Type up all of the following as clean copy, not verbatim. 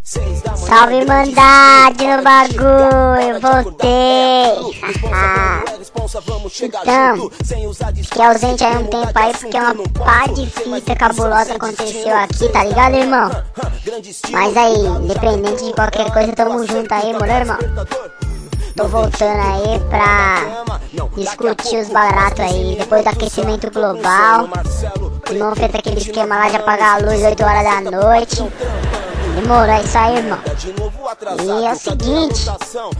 Salve, Mandade no bagulho, voltei. Então, fiquei ausente aí um tempo aí porque uma pá de fita cabulosa aconteceu aqui, tá ligado, irmão? Mas aí, independente de qualquer coisa, tamo junto aí, mano, irmão. Tô voltando aí pra discutir os baratos aí, depois do aquecimento global. Não fez aquele esquema lá de apagar a luz 8 horas da noite. Demorou, é isso aí, irmão. E é o seguinte,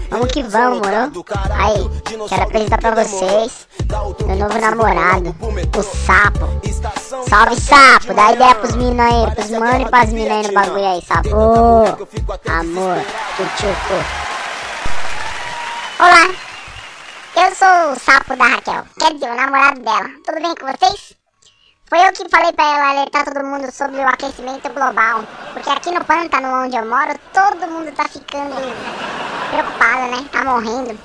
vamos que vamos, moro? Aí, quero apresentar pra vocês meu novo namorado, o Sapo. Salve, Sapo, dá ideia pros meninos aí, pros mano e pras minas aí no bagulho aí, Sapo. Amor, tchutchucu. Olá, eu sou o Sapo da Raquel, quer dizer, o namorado dela. Tudo bem com vocês? Foi eu que falei pra ela alertar todo mundo sobre o aquecimento global. Porque aqui no pântano onde eu moro, todo mundo tá ficando preocupado, né? Tá morrendo.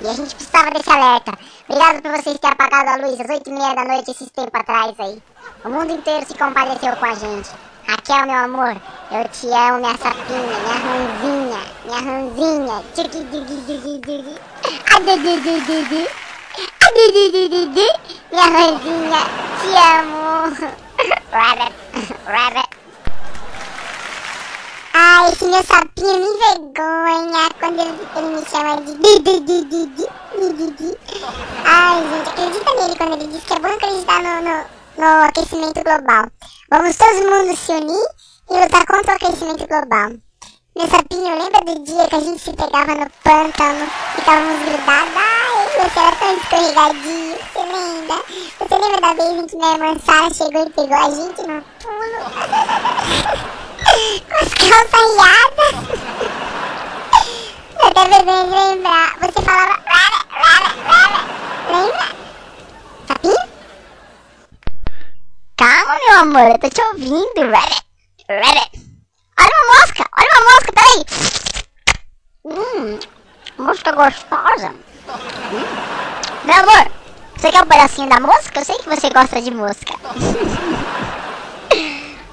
E a gente precisava desse alerta. Obrigado por vocês terem apagado a luz às 8h30 da noite esses tempos atrás aí. O mundo inteiro se compadeceu com a gente. Raquel, meu amor, eu te amo, minha sapinha, minha ranzinha. Minha ranzinha, te amo. Rabbit. Ai, esse meu sapinho me vergonha quando ele me chama de Ai, gente, acredita nele quando ele diz que é bom acreditar no aquecimento global. Vamos todo mundo se unir e lutar contra o aquecimento global. Meu sapinho, lembra do dia que a gente se pegava no pântano, ficávamos grudados? Ai, você era tão escorregadinho, você lembra? Você lembra da vez em que minha irmã Sara chegou e pegou a gente no pulo? Com as calças riadas? Eu tenho vergonha de lembrar. Você falava... Lembra? Sapinho? Calma, meu amor, eu tô te ouvindo. Olha uma mosca, peraí. Mosca gostosa. Meu amor, você quer um pedacinho da mosca? Eu sei que você gosta de mosca.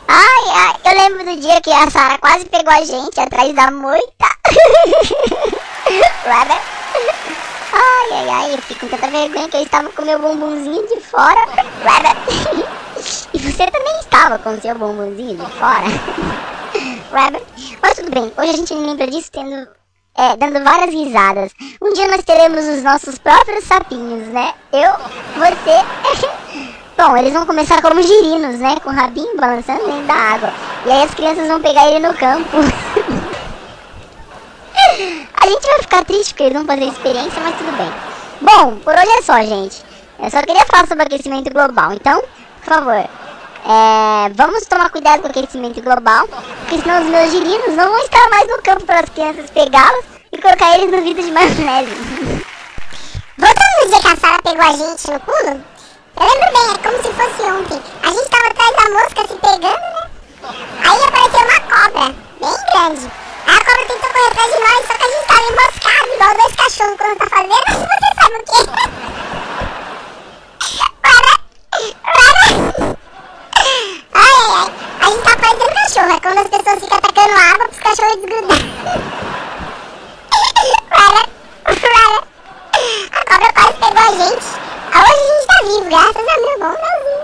Ai, eu lembro do dia que a Sara quase pegou a gente atrás da moita. Ai, eu fico com tanta vergonha que eu estava com meu bumbumzinho de fora. E você também estava com o seu bumbumzinho de fora. Mas tudo bem, hoje a gente lembra disso dando várias risadas. Um dia nós teremos os nossos próprios sapinhos, né? Eu, você... Bom, eles vão começar como girinos, né? Com o rabinho balançando dentro da água. E aí as crianças vão pegar ele no campo. A gente vai ficar triste porque eles vão fazer experiência, mas tudo bem. Bom, por hoje é só, gente. Eu só queria falar sobre o aquecimento global. Então, por favor, vamos tomar cuidado com o aquecimento global, porque senão os meus girinos não vão estar mais no campo para as crianças pegá-los e colocar eles no vidro de maionese. Voltando no dia que a Sara pegou a gente no pulo, eu lembro bem, é como se fosse ontem. A gente tava atrás da mosca se pegando, né? Aí apareceu uma cobra, bem grande. Aí a cobra tentou correr atrás de nós, só que a gente tava emboscado, igual dois cachorros quando tá fazendo. Você sabe o quê? Ai. A gente tá parecendo cachorro, é quando as pessoas ficam atacando água pros cachorros desgrudar. A cobra quase pegou a gente. Hoje a gente tá vivo, graças a meu bonzinho.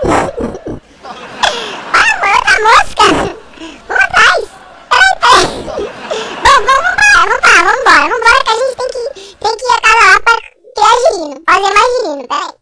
Olha, outra mosca. Vamos atrás. Peraí. Vambora, que a gente tem que ir a casa lá pra criar girino. Fazer mais girino, peraí.